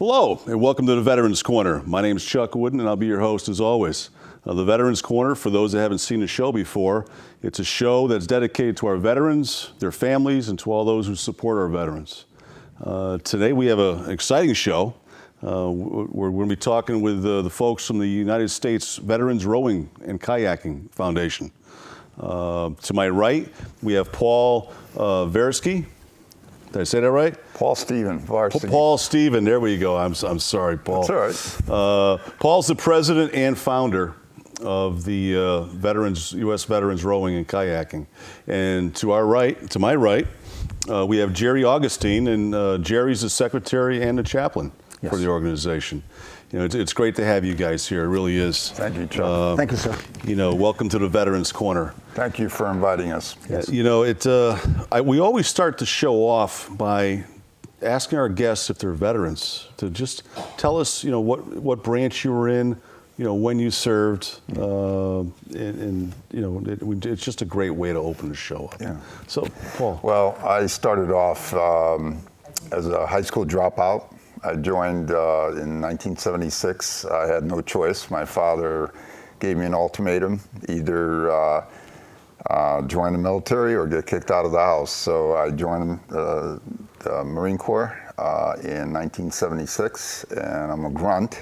Hello, and welcome to the Veterans Corner. My name is Chuck Wooden, and I'll be your host as always. The Veterans Corner, for those that haven't seen the show before, it's a show that's dedicated to our veterans, their families, and to all those who support our veterans. Today we have an exciting show. We're going to be talking with the folks from the United States Veterans Rowing and Kayaking Foundation. To my right, we have Paul Versky. Did I say that right? Paul Stephen. Paul Stephen, there we go. I'm sorry, Paul. That's all right. Paul's the president and founder of the U.S. Veterans Rowing and Kayaking. And to my right, we have Jerry Augustine, and Jerry's the secretary and the chaplain for the organization. You know, it's great to have you guys here. It really is. Thank you, Chuck. Thank you, sir. You know, welcome to the Veterans Corner. Thank you for inviting us. Yes. You know, we always start the show off by asking our guests if they're veterans to just tell us, you know, what branch you were in, you know, when you served, and you know, it's just a great way to open the show up. Yeah. So, Paul. Well, I started off as a high school dropout. I joined in 1976. I had no choice. My father gave me an ultimatum: either join the military or get kicked out of the house. So I joined the Marine Corps in 1976, and I'm a grunt,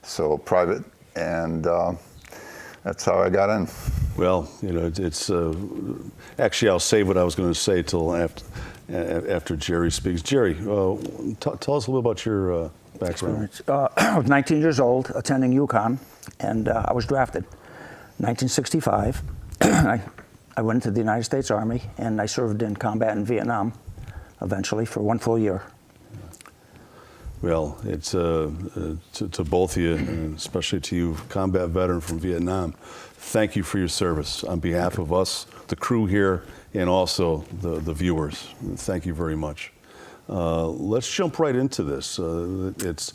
so private, and that's how I got in. Well, you know, it's actually, I'll save what I was going to say till after Jerry speaks. Jerry, tell us a little about your background. I was 19 years old, attending UConn, and I was drafted. 1965, I went into the United States Army, and I served in combat in Vietnam, eventually, for 1 full year. Well, it's to both of you, and especially to you, combat veteran from Vietnam, thank you for your service on behalf of us, the crew here, and also the viewers. Thank you very much. Let's jump right into this. It's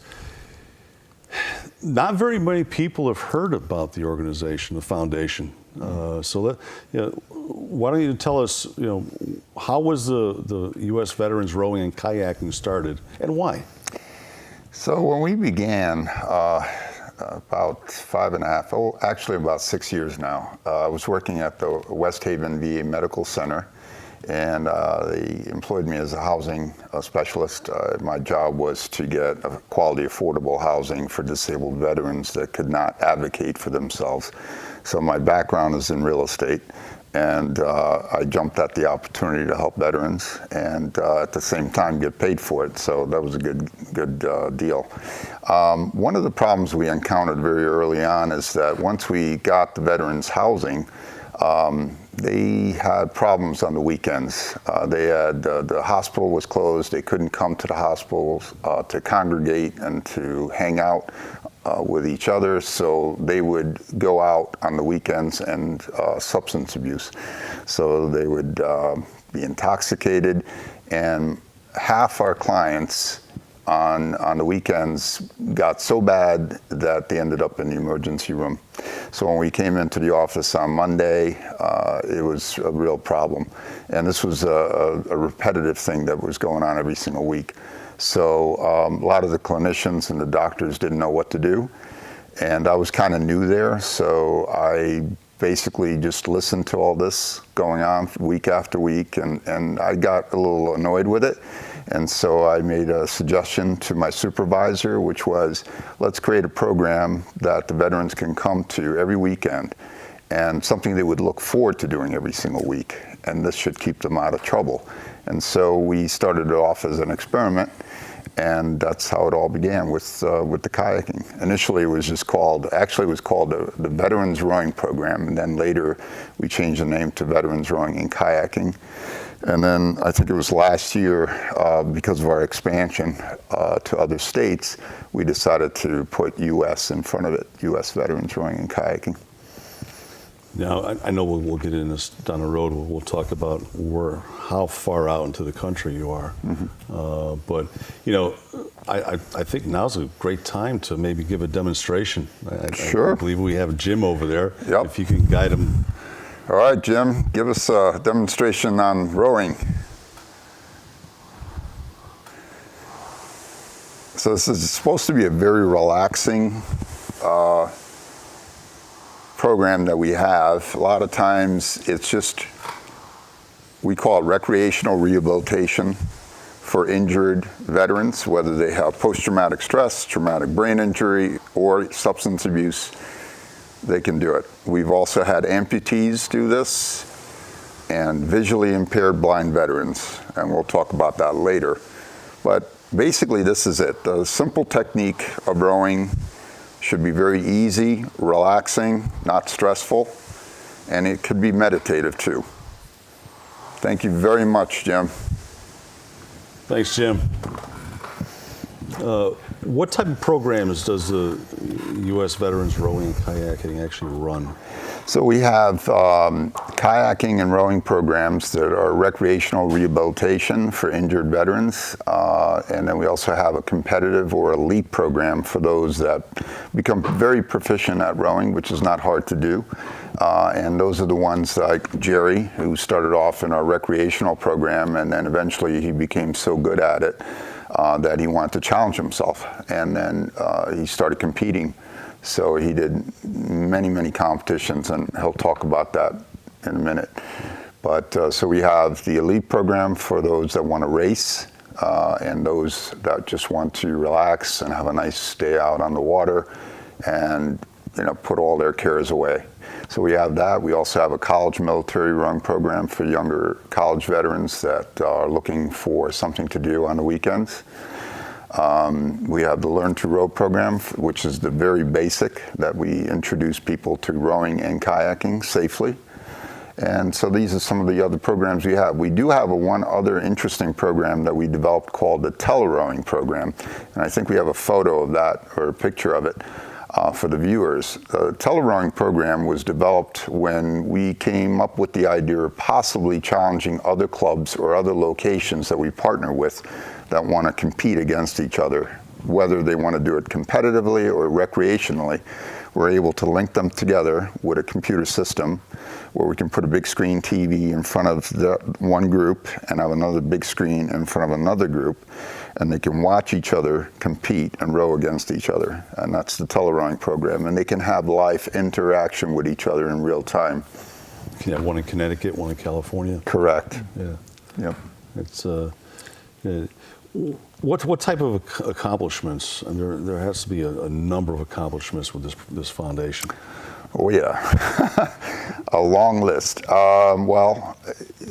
not very many people have heard about the organization, the foundation. So why don't you tell us, you know, how was the U.S. Veterans Rowing and Kayaking started, and why? So when we began, about 5.5, actually about 6 years now, I was working at the West Haven VA Medical Center, and they employed me as a housing specialist. My job was to get a quality, affordable housing for disabled veterans that could not advocate for themselves. So my background is in real estate, and I jumped at the opportunity to help veterans, and at the same time get paid for it. So that was a good deal. One of the problems we encountered very early on is that once we got the veterans housing, they had problems on the weekends. They had the hospital was closed. They couldn't come to the hospitals to congregate and to hang out with each other, so they would go out on the weekends and substance abuse. So they would be intoxicated, and half our clients on the weekends got so bad that they ended up in the emergency room. So when we came into the office on Monday, it was a real problem. And this was a repetitive thing that was going on every single week. So a lot of the clinicians and the doctors didn't know what to do. And I was kind of new there, so I basically just listened to all this going on week after week, and I got a little annoyed with it. And so I made a suggestion to my supervisor, which was, let's create a program that the veterans can come to every weekend, and something they would look forward to doing every single week. And this should keep them out of trouble. And so we started it off as an experiment, and that's how it all began with the kayaking. Initially, it was just called the Veterans Rowing Program, and then later we changed the name to Veterans Rowing and Kayaking. And then I think it was last year, because of our expansion to other states, we decided to put U.S. in front of it, U.S. Veterans Rowing and Kayaking. Now, I know we'll get into this down the road. We'll talk about how far out into the country you are. Mm-hmm. But, you know, I think now's a great time to maybe give a demonstration. Sure. I believe we have Jim over there. Yep. If you can guide him. All right, Jim, give us a demonstration on rowing. So this is supposed to be a very relaxing program that we have. A lot of times it's just, we call it recreational rehabilitation for injured veterans, whether they have post-traumatic stress, traumatic brain injury, or substance abuse, they can do it. We've also had amputees do this, and visually impaired blind veterans, and we'll talk about that later. But basically this is it. The simple technique of rowing should be very easy, relaxing, not stressful, and it could be meditative too. Thank you very much, Jim. Thanks, Jim. What type of programs does the U.S. Veterans Rowing and Kayaking actually run? So we have kayaking and rowing programs that are recreational rehabilitation for injured veterans. And then we also have a competitive or elite program for those that become very proficient at rowing, which is not hard to do. And those are the ones like Jerry, who started off in our recreational program, and then eventually he became so good at it that he wanted to challenge himself. And then he started competing. So he did many, many competitions, and he'll talk about that in a minute. But so we have the elite program for those that want to race, and those that just want to relax and have a nice day out on the water and, you know, put all their cares away. So we have that. We also have a college military rowing program for younger college veterans that are looking for something to do on the weekends. We have the Learn to Row program, which is the very basic that we introduce people to rowing and kayaking safely. And so these are some of the other programs we have. We do have one other interesting program that we developed called the Tele-Rowing program. And I think we have a photo of that, or a picture of it, for the viewers. The Tele-Rowing program was developed when we came up with the idea of possibly challenging other clubs or other locations that we partner with that want to compete against each other, whether they want to do it competitively or recreationally. We're able to link them together with a computer system where we can put a big screen TV in front of the one group and have another big screen in front of another group, and they can watch each other compete and row against each other. And that's the Tele-Rowing program. And they can have live interaction with each other in real time. You have one in Connecticut, one in California? Correct. Yeah. Yep. It's what type of accomplishments? And there has to be a number of accomplishments with this foundation. Oh yeah, a long list. Well,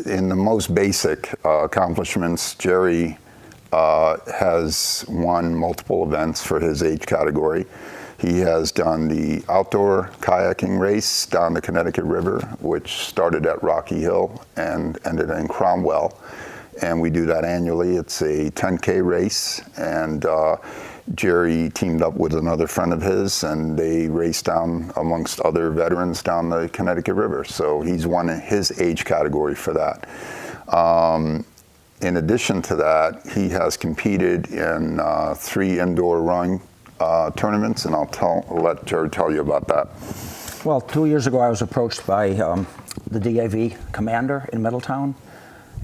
in the most basic accomplishments, Jerry has won multiple events for his age category. He has done the outdoor kayaking race down the Connecticut River, which started at Rocky Hill and ended in Cromwell. And we do that annually. It's a 10K race, and Jerry teamed up with another friend of his, and they raced down amongst other veterans down the Connecticut River. So he's won in his age category for that. In addition to that, he has competed in 3 indoor rowing tournaments, and I'll let Jerry tell you about that. Well, 2 years ago I was approached by the DAV commander in Middletown,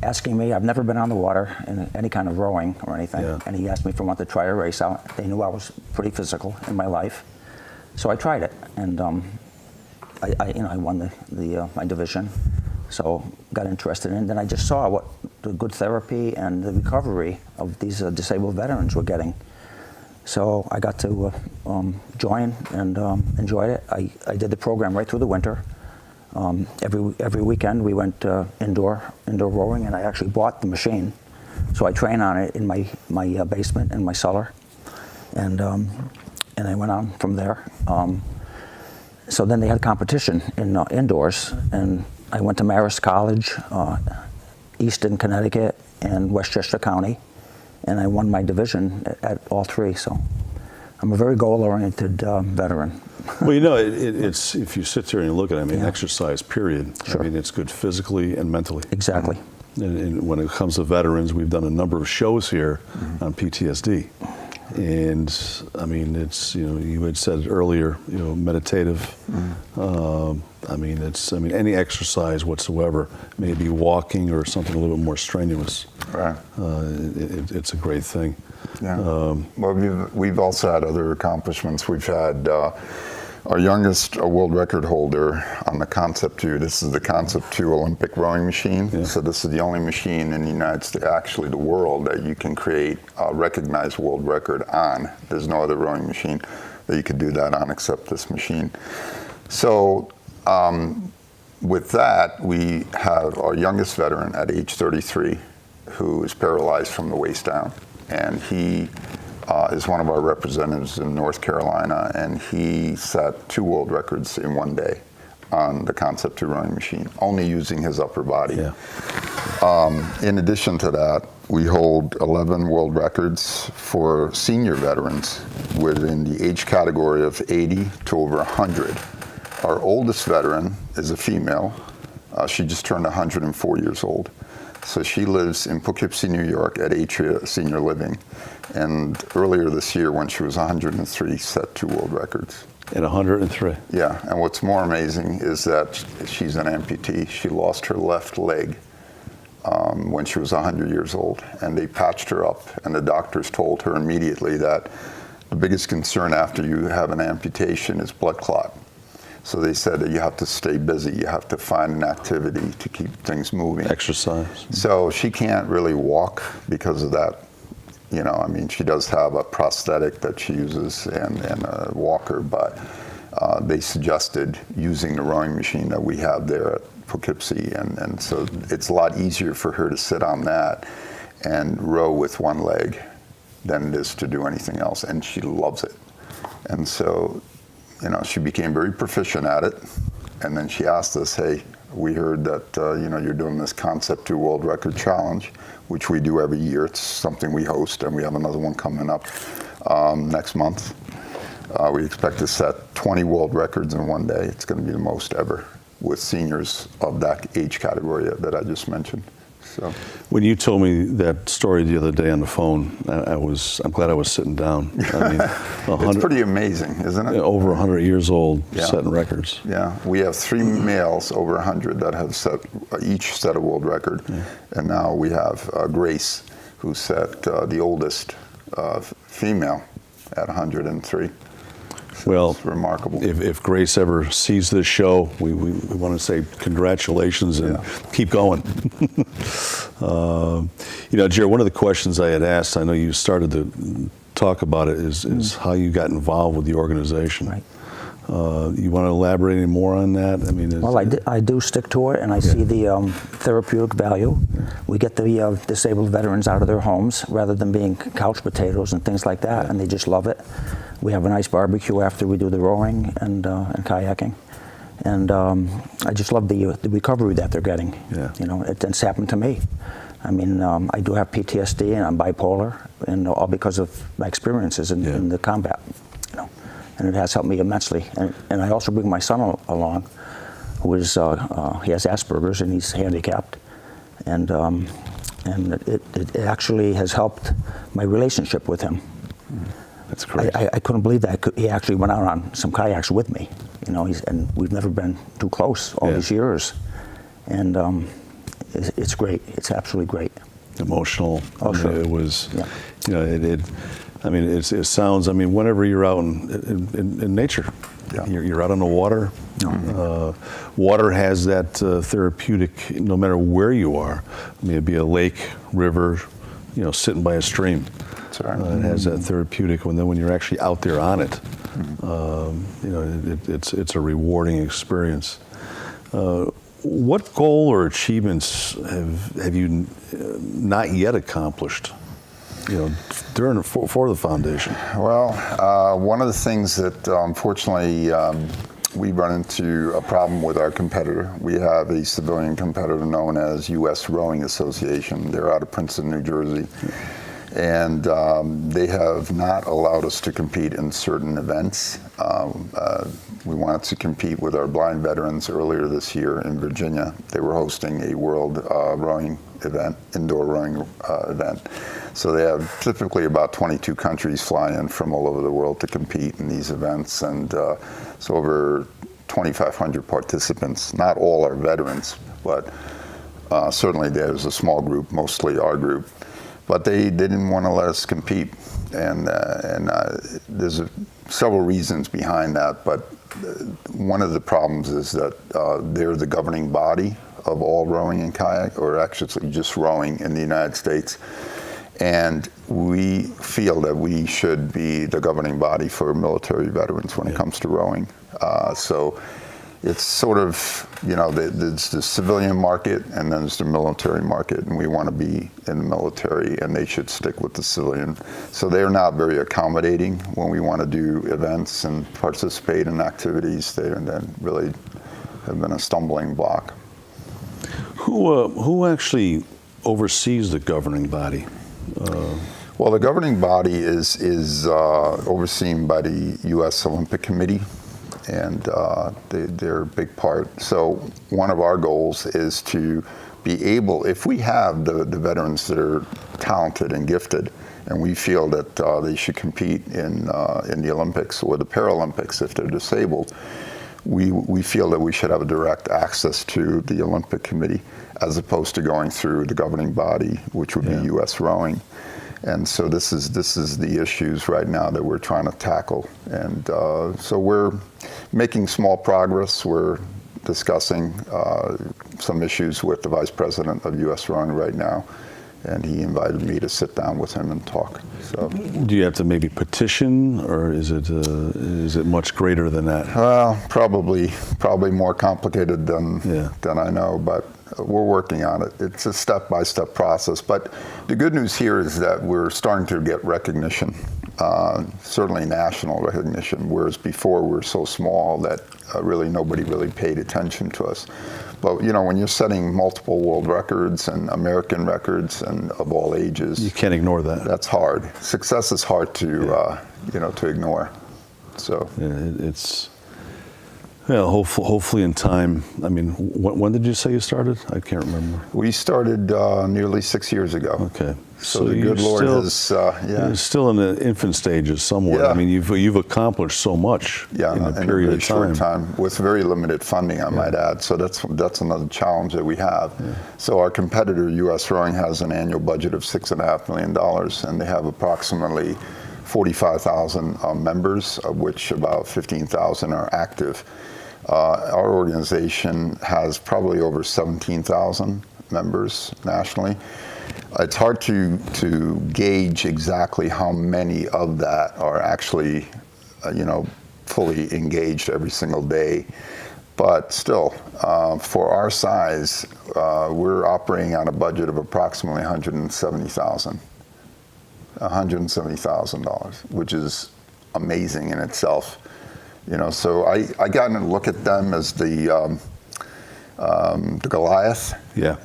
asking me, I've never been on the water in any kind of rowing or anything, and he asked me if I wanted to try a race out. They knew I was pretty physical in my life, so I tried it, and I won my division, so got interested in it. Then I just saw what the good therapy and the recovery of these disabled veterans were getting. So I got to join and enjoyed it. I did the program right through the winter. Every weekend we went indoor rowing, and I actually bought the machine, so I train on it in my basement in my cellar, and I went on from there. So then they had competition in indoors, and I went to Marist College, Easton, Connecticut, and Westchester County, and I won my division at all 3. So I'm a very goal-oriented veteran. Well, you know, it's if you sit there and you look at it, I mean, exercise, period. Sure. I mean, it's good physically and mentally. Exactly. And when it comes to veterans, we've done a number of shows here on PTSD. And I mean, it's, you know, you had said earlier, you know, meditative. I mean, any exercise whatsoever, maybe walking or something a little bit more strenuous. Right. It's a great thing. Yeah. Well, we've also had other accomplishments. We've had our youngest world record holder on the Concept 2. This is the Concept 2 Olympic rowing machine. Yeah. So this is the only machine in the United States, actually the world, that you can create a recognized world record on. There's no other rowing machine that you could do that on except this machine. So with that, we have our youngest veteran at age 33 who is paralyzed from the waist down. And he is one of our representatives in North Carolina, and he set 2 world records in one day on the Concept 2 rowing machine, only using his upper body. Yeah. In addition to that, we hold 11 world records for senior veterans within the age category of 80 to over 100. Our oldest veteran is a female. She just turned 104 years old. So she lives in Poughkeepsie, New York at Atria Senior Living. And earlier this year, when she was 103, set 2 world records. At 103? Yeah, and what's more amazing is that she's an amputee. She lost her left leg when she was 100 years old. And they patched her up, and the doctors told her immediately that the biggest concern after you have an amputation is blood clot. So they said that you have to stay busy. You have to find an activity to keep things moving. Exercise. So she can't really walk because of that. You know, I mean, she does have a prosthetic that she uses and a walker, but they suggested using the rowing machine that we have there at Poughkeepsie. And so it's a lot easier for her to sit on that and row with one leg than it is to do anything else. And she loves it. And so, you know, she became very proficient at it, and then she asked us, hey, we heard that, you know, you're doing this Concept 2 World Record Challenge, which we do every year. It's something we host, and we have another one coming up next month. We expect to set 20 world records in one day. It's going to be the most ever with seniors of that age category that I just mentioned. So, when you told me that story the other day on the phone, I'm glad I was sitting down. I mean, it's pretty amazing, isn't it? Over 100 years old, yeah. Setting records. Yeah, we have 3 males over 100 that have set each set a world record, yeah. And now we have Grace, who set the oldest female at 103. So well, it's remarkable. If Grace ever sees this show, we want to say congratulations and keep going. You know, Jared, one of the questions I had asked, I know you started to talk about it, is how you got involved with the organization. Right. You want to elaborate any more on that? I mean, well, I do stick to it, and I see the therapeutic value. We get the disabled veterans out of their homes rather than being couch potatoes and things like that, and they just love it. We have a nice barbecue after we do the rowing and kayaking, and I just love the recovery that they're getting. Yeah. You know, it's happened to me. I mean, I do have PTSD, and I'm bipolar, and all because of my experiences in the combat. You know, and it has helped me immensely. And I also bring my son along, who is he has Asperger's and he's handicapped, and it actually has helped my relationship with him. That's great. I couldn't believe that he actually went out on some kayaks with me. You know, and we've never been too close all these years, and it's great. It's absolutely great. Emotional. Oh, sure. It was, you know, I mean, it sounds. I mean, whenever you're out in nature, you're out on the water. Water has that therapeutic, no matter where you are. I mean, it'd be a lake, river, you know, sitting by a stream. That's right. It has that therapeutic. And then when you're actually out there on it, you know, it's a rewarding experience. What goal or achievements have you not yet accomplished? You know, for the foundation? Well, one of the things that unfortunately we run into a problem with our competitor. We have a civilian competitor known as U.S. Rowing Association. They're out of Princeton, New Jersey. And they have not allowed us to compete in certain events. We wanted to compete with our blind veterans earlier this year in Virginia. They were hosting a world rowing event, indoor rowing event. So they have typically about 22 countries fly in from all over the world to compete in these events. And so over 2,500 participants. Not all are veterans, but certainly there's a small group, mostly our group. But they didn't want to let us compete, and there's several reasons behind that. But one of the problems is that they're the governing body of all rowing and kayak, or actually just rowing in the United States. And we feel that we should be the governing body for military veterans when it comes to rowing. So it's sort of, there's the civilian market and then there's the military market, and we want to be in the military and they should stick with the civilian. So they're not very accommodating when we want to do events and participate in activities. They then really have been a stumbling block. Who actually oversees the governing body? Well, the governing body is overseen by the U.S. Olympic Committee, and they're a big part. So one of our goals is to be able, if we have the veterans that are talented and gifted, and we feel that they should compete in the Olympics or the Paralympics if they're disabled, we feel that we should have a direct access to the Olympic Committee as opposed to going through the governing body, which would be U.S. Rowing. And so this is the issues right now that we're trying to tackle. And so we're making small progress. We're discussing some issues with the Vice President of U.S. Rowing right now, and he invited me to sit down with him and talk. So, do you have to maybe petition, or is it much greater than that? Well, probably more complicated than I know, but we're working on it. It's a step-by-step process. But the good news here is that we're starting to get recognition, certainly national recognition, whereas before we were so small that really nobody really paid attention to us. But when you're setting multiple world records and American records and of all ages, you can't ignore that. That's hard. Success is hard to to ignore. So it's hopefully in time. I mean, when did you say you started? I can't remember. We started nearly 6 years ago. Okay. So the good Lord has, You're still in the infant stages somewhat. Yeah. I mean, you've accomplished so much in a period of short time with very limited funding, I might add. So that's another challenge that we have. Yeah. So our competitor, U.S. Rowing, has an annual budget of $6.5 million, and they have approximately 45,000 members, of which about 15,000 are active. Our organization has probably over 17,000 members nationally. It's hard to gauge exactly how many of that are actually, fully engaged every single day. But still, for our size, we're operating on a budget of approximately $170,000, which is amazing in itself. So I got to look at them as the Goliath,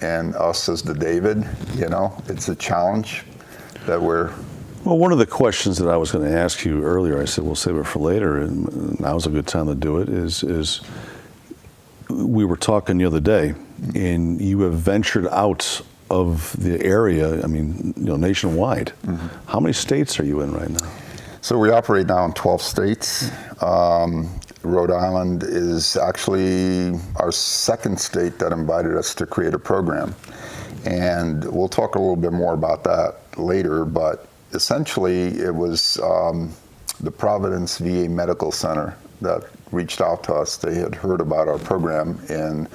and us as the David. It's a challenge that we're. Well, one of the questions that I was going to ask you earlier, I said we'll save it for later, and now's a good time to do it. Is we were talking the other day, and you have ventured out of the area. I mean, nationwide. Mm-hmm. How many states are you in right now? So we operate now in 12 states. Rhode Island is actually our second state that invited us to create a program. And we'll talk a little bit more about that later, but essentially it was the Providence VA Medical Center that reached out to us. They had heard about our program and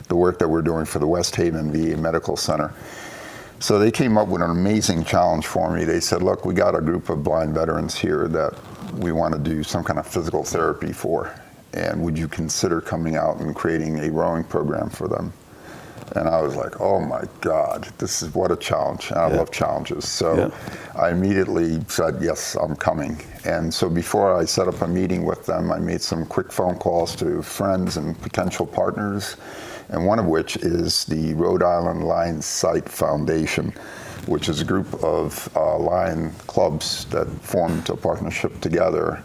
the work that we're doing for the West Haven VA Medical Center. So they came up with an amazing challenge for me. They said, look, we got a group of blind veterans here that we want to do some kind of physical therapy for. And would you consider coming out and creating a rowing program for them? And I was like, oh my God, this is what a challenge. And I love challenges. So I immediately said, yes, I'm coming. And so before I set up a meeting with them, I made some quick phone calls to friends and potential partners, and one of which is the Rhode Island Lions Sight Foundation, which is a group of Lion clubs that formed a partnership together.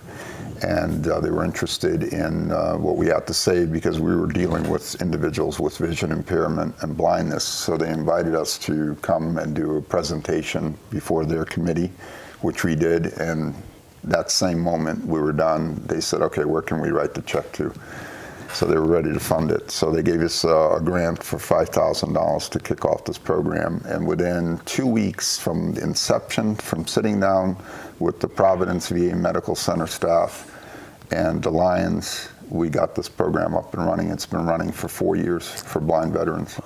And they were interested in what we had to say because we were dealing with individuals with vision impairment and blindness. So they invited us to come and do a presentation before their committee, which we did. And that same moment we were done, they said, okay, where can we write the check to? So they were ready to fund it. So they gave us a grant for $5,000 to kick off this program. And within 2 weeks from inception, from sitting down with the Providence VA Medical Center staff and the Lions, we got this program up and running. It's been running for 4 years for blind veterans.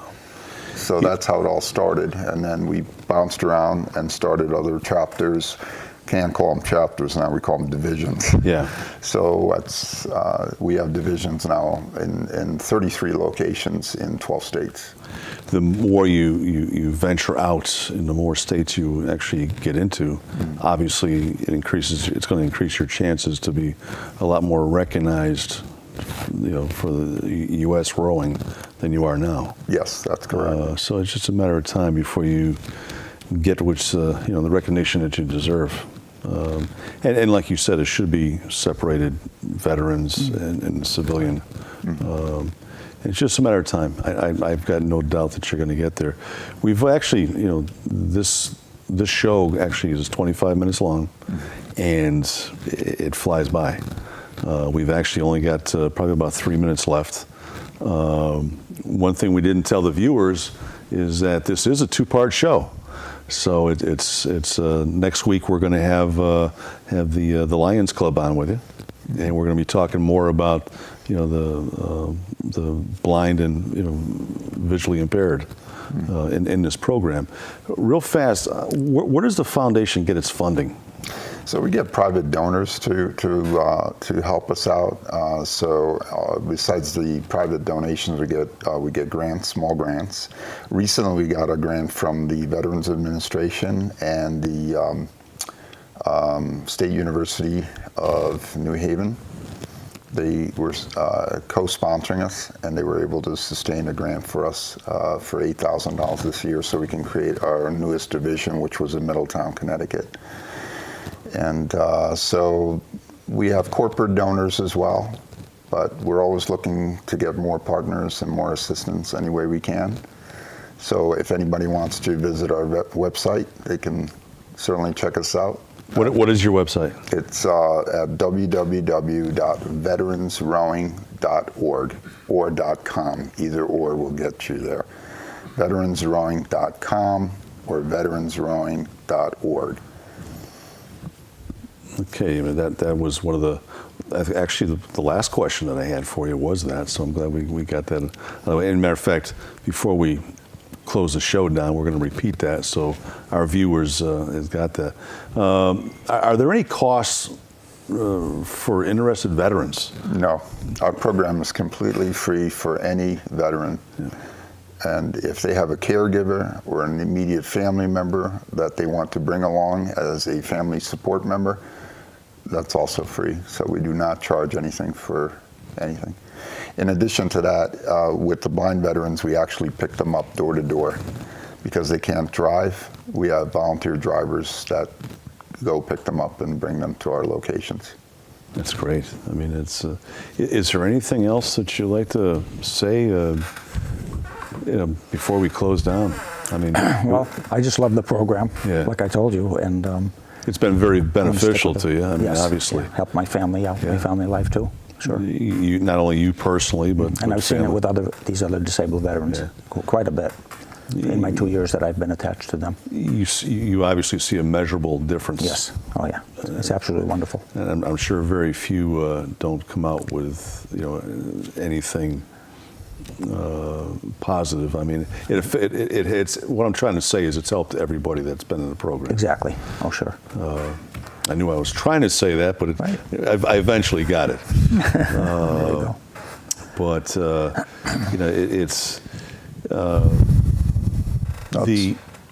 So that's how it all started. And then we bounced around and started other chapters. Can't call them chapters now, we call them divisions. Yeah. So it's, we have divisions now in 33 locations in 12 states. The more you venture out and the more states you actually get into, obviously it's going to increase your chances to be a lot more recognized, for the U.S. rowing than you are now. Yes, that's correct. So it's just a matter of time before you get the recognition that you deserve. And like you said, it should be separated, veterans and civilian. It's just a matter of time. I've got no doubt that you're going to get there. We've actually, this show actually is 25 minutes long, and it flies by. We've actually only got probably about 3 minutes left. One thing we didn't tell the viewers is that this is a two-part show. So it's next week we're going to have the Lions Club on with you, and we're going to be talking more about the blind and visually impaired in this program. Real fast, where does the foundation get its funding? So we get private donors to help us out. Besides the private donations, we get grants, small grants. Recently, we got a grant from the Veterans Administration and the State University of New Haven. They were co-sponsoring us, and they were able to sustain a grant for us for $8,000 this year, so we can create our newest division, which was in Middletown, Connecticut. And so we have corporate donors as well, but we're always looking to get more partners and more assistance any way we can. So if anybody wants to visit our website, they can certainly check us out. What is your website? It's at www.veteransrowing.org or .com. Either or will get you there. Veteransrowing.com or veteransrowing.org. Okay, I mean, that was one of the, actually the last question that I had for you was that, so I'm glad we got that. And matter of fact, before we close the show down, we're going to repeat that so our viewers has got that. Are there any costs for interested veterans? No, our program is completely free for any veteran. Yeah. And if they have a caregiver or an immediate family member that they want to bring along as a family support member, that's also free. So we do not charge anything for anything. In addition to that, with the blind veterans, we actually pick them up door to door because they can't drive. We have volunteer drivers that go pick them up and bring them to our locations. That's great. I mean, is there anything else that you'd like to say before we close down? I mean, well, I just love the program, like I told you, and it's been very beneficial to you. I mean, yes, obviously, helped my family out, my family life too. Sure. You, not only you personally, but and I've seen it with these other disabled veterans quite a bit in my 2 years that I've been attached to them. You obviously see a measurable difference. Yes. Oh yeah. It's absolutely wonderful. And I'm sure very few don't come out with anything positive. I mean, it's what I'm trying to say is it's helped everybody that's been in the program. Exactly. Oh sure. I knew I was trying to say that, but I eventually got it. There you go. But it's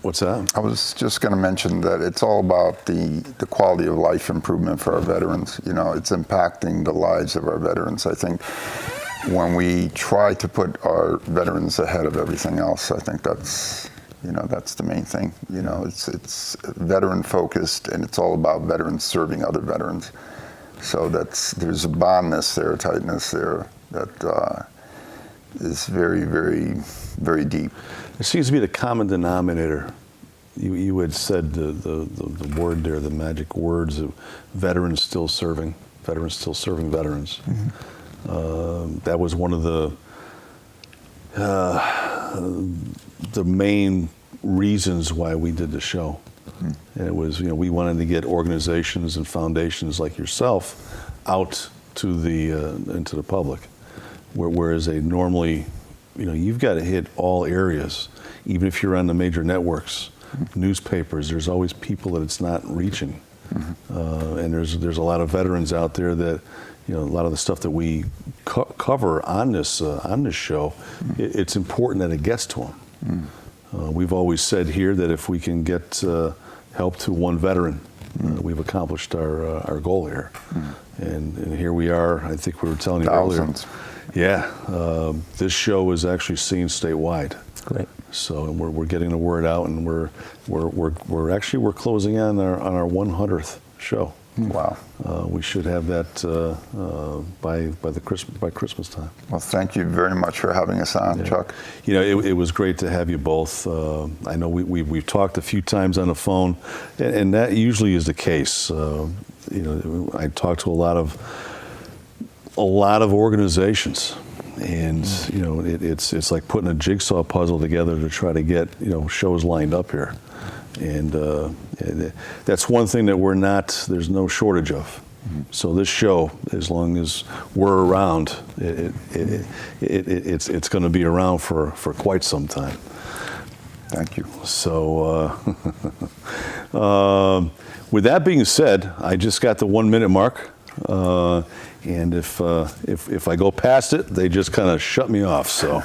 what's that? I was just going to mention that it's all about the quality of life improvement for our veterans. It's impacting the lives of our veterans. I think when we try to put our veterans ahead of everything else, I think that's the main thing. It's veteran focused, and it's all about veterans serving other veterans. So there's a bondness there, a tightness there that is very, very, very deep. It seems to be the common denominator. You had said the word there, the magic words of veterans still serving veterans. Mm-hmm. That was one of the main reasons why we did the show. And it was, we wanted to get organizations and foundations like yourself out to into the public, whereas they normally, you've got to hit all areas, even if you're on the major networks, newspapers. There's always people that it's not reaching, and there's a lot of veterans out there that, a lot of the stuff that we cover on this show, it's important that it gets to them. We've always said here that if we can get help to one veteran, we've accomplished our goal here. And here we are. I think we were telling you Thousands. earlier. Yeah, this show is actually seen statewide. Great. So we're getting the word out, and we're closing on our 100th show. Wow. We should have that by Christmas time. Well, thank you very much for having us on, Chuck. It was great to have you both. I know we've talked a few times on the phone, and that usually is the case. I talk to a lot of organizations, and it's like putting a jigsaw puzzle together to try to get shows lined up here. And that's one thing that there's no shortage of. So this show, as long as we're around, it's going to be around for quite some time. Thank you. So with that being said, I just got the 1 minute mark. And if I go past it, they just kind of shut me off. So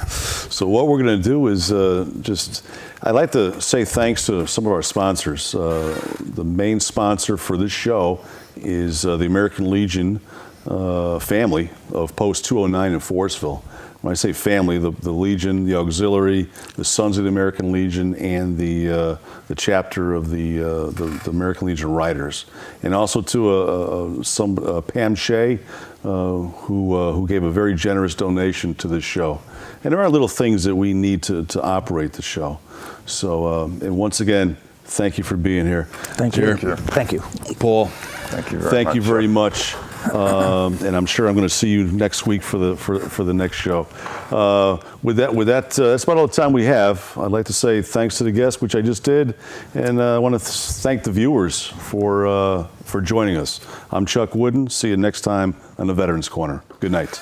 what we're going to do is I'd like to say thanks to some of our sponsors. The main sponsor for this show is the American Legion family of Post 209 in Forestville. When I say family, the Legion, the auxiliary, the Sons of the American Legion, and the chapter of the American Legion Riders, and also to Pam Shea, who gave a very generous donation to this show. And there are little things that we need to operate the show. So, and once again, thank you for being here. Thank you. Thank you. Thank you. Paul, Thank you very much. thank you very much. And I'm sure I'm going to see you next week for the next show. With that, that's about all the time we have. I'd like to say thanks to the guests, which I just did, and I want to thank the viewers for joining us. I'm Chuck Wooden. See you next time on the Veterans Corner. Good night.